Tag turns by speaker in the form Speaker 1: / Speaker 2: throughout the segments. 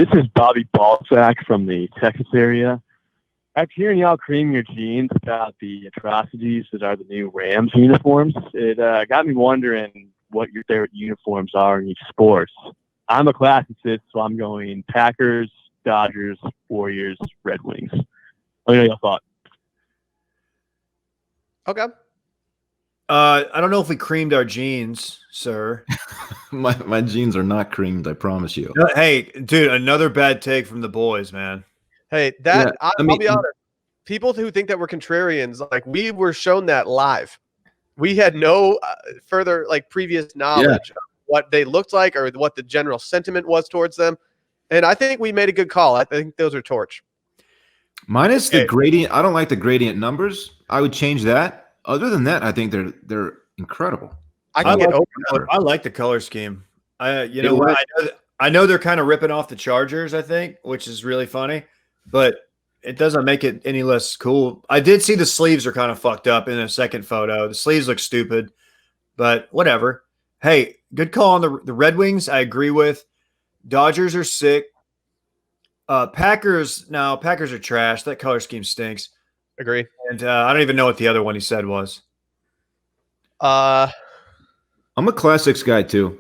Speaker 1: This is Bobby Balzac from the Texas area. After hearing y'all cream your jeans about the atrocities that are the new Rams uniforms, it got me wondering what your favorite uniforms are in each sport. I'm a classicist, so I'm going Packers, Dodgers, Warriors, Red Wings. Let me know your thoughts.
Speaker 2: Okay.
Speaker 3: I don't know if we creamed our jeans, sir.
Speaker 4: My jeans are not creamed, I promise you.
Speaker 3: Hey, dude, another bad take from the boys, man.
Speaker 2: Hey, I'll be honest. People who think that we're contrarians, like we were shown that live. We had no further previous knowledge of what they looked like or what the general sentiment was towards them. And I think we made a good call. I think those are torch.
Speaker 4: Minus the gradient. I don't like the gradient numbers. I would change that. Other than that, I think they're incredible.
Speaker 2: I
Speaker 3: like the color scheme. I know they're kind of ripping off the Chargers, I think, which is really funny, but it doesn't make it any less cool. I did see the sleeves are kind of fucked up in a second photo. The sleeves look stupid, but whatever. Hey, good call on the Red Wings. I agree with. Dodgers are sick. Packers are trash. That color scheme stinks.
Speaker 2: Agree.
Speaker 3: And I don't even know what the other one he said was.
Speaker 4: I'm a classics guy too.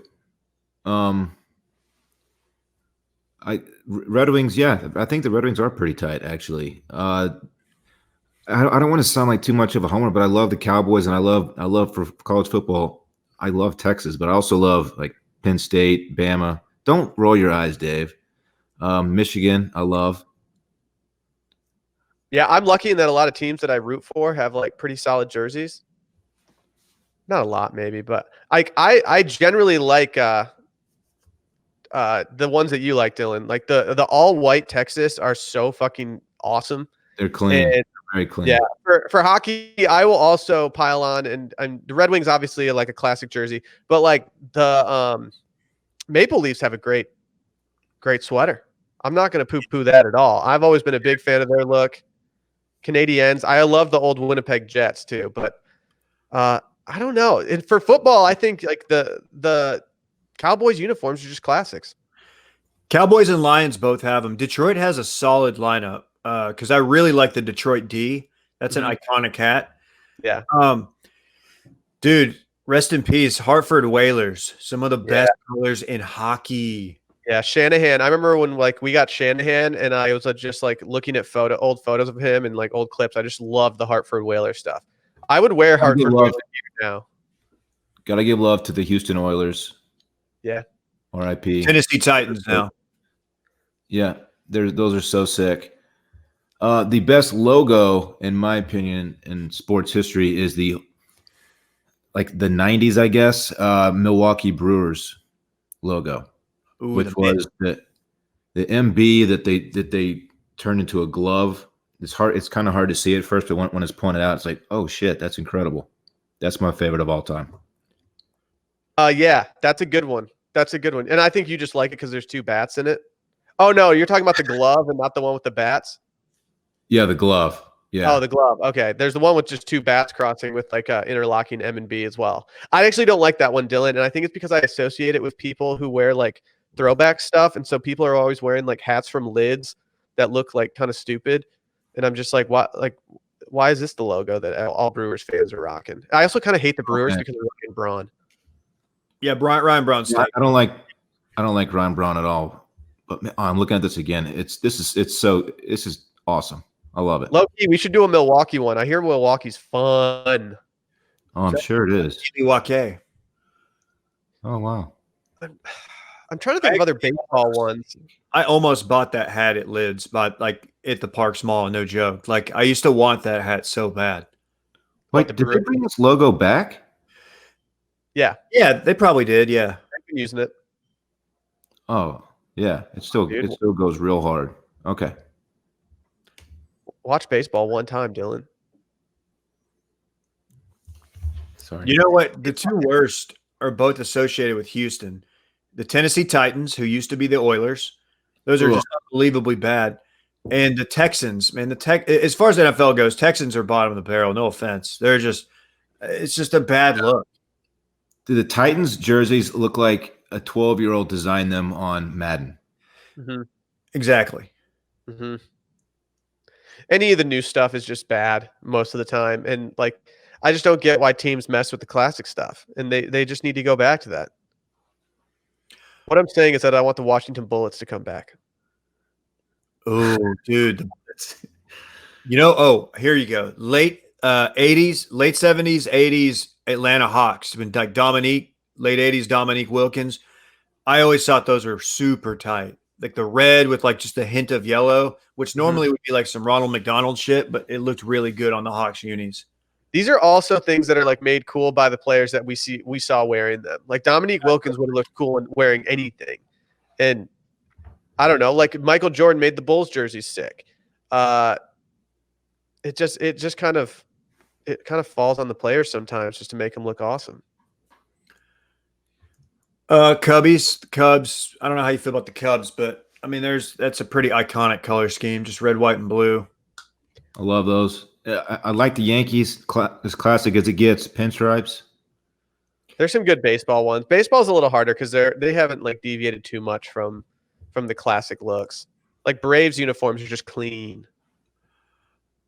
Speaker 4: Red Wings, yeah, I think the Red Wings are pretty tight, actually. I don't want to sound like too much of a homer, but I love the Cowboys, and I love for college football. I love Texas, but I also love like Penn State, Bama. Don't roll your eyes, Dave. Michigan, I love.
Speaker 2: Yeah, I'm lucky in that a lot of teams that I root for have pretty solid jerseys. Not a lot, maybe, but I generally like the ones that you like, Dylan. Like the all white Texas are so fucking awesome.
Speaker 4: They're clean.
Speaker 2: And,
Speaker 4: very clean.
Speaker 2: Yeah, for hockey, I will also pile on, and the Red Wings obviously are like a classic jersey, but the Maple Leafs have a great sweater. I'm not going to poo-poo that at all. I've always been a big fan of their look. Canadiens, I love the old Winnipeg Jets too, but I don't know. And for football, I think the Cowboys uniforms are just classics.
Speaker 3: Cowboys and Lions both have them. Detroit has a solid lineup because I really like the Detroit D. That's an iconic hat.
Speaker 2: Yeah.
Speaker 3: Dude, rest in peace, Hartford Whalers. Some of the best colors in hockey.
Speaker 2: Yeah, Shanahan. I remember when we got Shanahan, and I was just looking at old photos of him and old clips. I just love the Hartford Whalers stuff. I would wear Hartford Whalers now.
Speaker 4: Gotta give love to the Houston Oilers.
Speaker 2: Yeah.
Speaker 4: R.I.P.
Speaker 3: Tennessee Titans now.
Speaker 4: Yeah, those are so sick. The best logo, in my opinion, in sports history is the 90s, I guess, Milwaukee Brewers logo.
Speaker 3: Ooh,
Speaker 4: which was the MB that they turned into a glove. It's kind of hard to see at first, but when it's pointed out, it's like, oh shit, that's incredible. That's my favorite of all time.
Speaker 2: Yeah, that's a good one. And I think you just like it because there's two bats in it. Oh no, you're talking about the glove and not the one with the bats?
Speaker 4: Yeah, the glove. Yeah.
Speaker 2: Oh, the glove. Okay. There's the one with just two bats crossing with interlocking M and B as well. I actually don't like that one, Dylan, and I think it's because I associate it with people who wear throwback stuff, and so people are always wearing hats from Lids that look kind of stupid, and I'm just why is this the logo that all Brewers fans are rocking? I also kind of hate the Brewers because they're rocking Braun.
Speaker 3: Yeah, Ryan Braun's.
Speaker 4: Yeah, I don't like Ryan Braun at all. But man, I'm looking at this again. This is awesome. I love it.
Speaker 2: Low-key, we should do a Milwaukee one. I hear Milwaukee's fun.
Speaker 4: Oh, I'm sure it is.
Speaker 3: Milwaukee.
Speaker 4: Oh wow.
Speaker 2: I'm trying to think of other baseball ones.
Speaker 3: I almost bought that hat at Lids, but at the Parks Mall, no joke. I used to want that hat so bad.
Speaker 4: Wait, did they bring this logo back?
Speaker 2: Yeah.
Speaker 3: Yeah, they probably did. Yeah.
Speaker 2: I've been using it.
Speaker 4: Oh, yeah. It still goes real hard. Okay.
Speaker 2: Watch baseball one time, Dylan.
Speaker 4: Sorry.
Speaker 3: You know what? The two worst are both associated with Houston. The Tennessee Titans, who used to be the Oilers. Those are just unbelievably bad. And the Texans, man, as far as the NFL goes, Texans are bottom of the barrel. No offense. It's just a bad look.
Speaker 4: Do the Titans jerseys look like a 12-year-old designed them on Madden?
Speaker 2: Mm-hmm.
Speaker 3: Exactly.
Speaker 2: Hmm. Any of the new stuff is just bad most of the time, and like I just don't get why teams mess with the classic stuff, and they just need to go back to that. What I'm saying is that I want the Washington Bullets to come back.
Speaker 3: Oh, dude. Here you go. Late 80s, late 70s, 80s Atlanta Hawks. Been like Dominique, late 80s Dominique Wilkins. I always thought those were super tight. Like the red with like just a hint of yellow, which normally would be like some Ronald McDonald shit, but it looked really good on the Hawks unis.
Speaker 2: These are also things that are like made cool by the players that we saw wearing them. Like Dominique Wilkins would have looked cool in wearing anything. And I don't know, like Michael Jordan made the Bulls jerseys sick. It kind of falls on the players sometimes just to make them look awesome.
Speaker 3: Cubbies, the Cubs. I don't know how you feel about the Cubs, but I mean, that's a pretty iconic color scheme, just red, white, and blue.
Speaker 4: I love those. I like the Yankees, as classic as it gets, pinstripes.
Speaker 2: There's some good baseball ones. Baseball's a little harder because they haven't like deviated too much from the classic looks. Like Braves uniforms are just clean.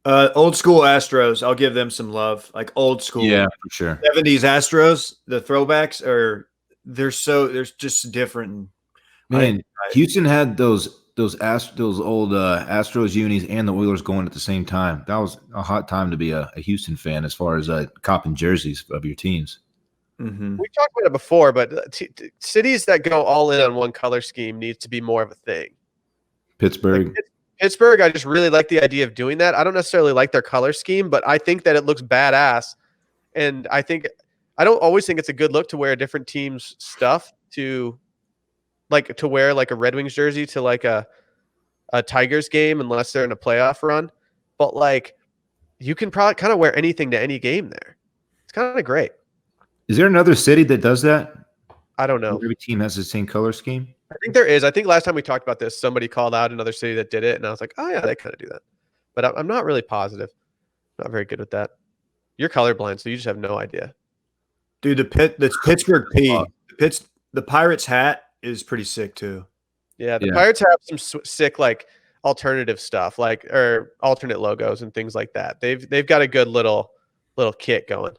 Speaker 3: Old school Astros, I'll give them some love. Like old school,
Speaker 4: Yeah, for sure.
Speaker 3: 70s Astros, the throwbacks they're just different.
Speaker 4: Man, Houston had those old Astros unis and the Oilers going at the same time. That was a hot time to be a Houston fan as far as copping jerseys of your teams.
Speaker 3: Mm-hmm.
Speaker 2: We talked about it before, but cities that go all in on one color scheme needs to be more of a thing.
Speaker 4: Pittsburgh.
Speaker 2: Like Pittsburgh, I just really like the idea of doing that. I don't necessarily like their color scheme, but I think that it looks badass. And I don't always think it's a good look to wear a different team's stuff to wear like a Red Wings jersey to like a Tigers game unless they're in a playoff run. But like you can probably kind of wear anything to any game there. It's kind of great.
Speaker 4: Is there another city that does that?
Speaker 2: I don't know.
Speaker 4: Every team has the same color scheme?
Speaker 2: I think there is. I think last time we talked about this, somebody called out another city that did it, and I was like, oh yeah, they kind of do that. But I'm not really positive. Not very good with that. You're colorblind, so you just have no idea.
Speaker 3: Dude, that's Pittsburgh P. The Pirates hat is pretty sick too.
Speaker 2: Yeah, the Pirates have some sick like alternative stuff, like or alternate logos and things like that. They've got a good little kit going.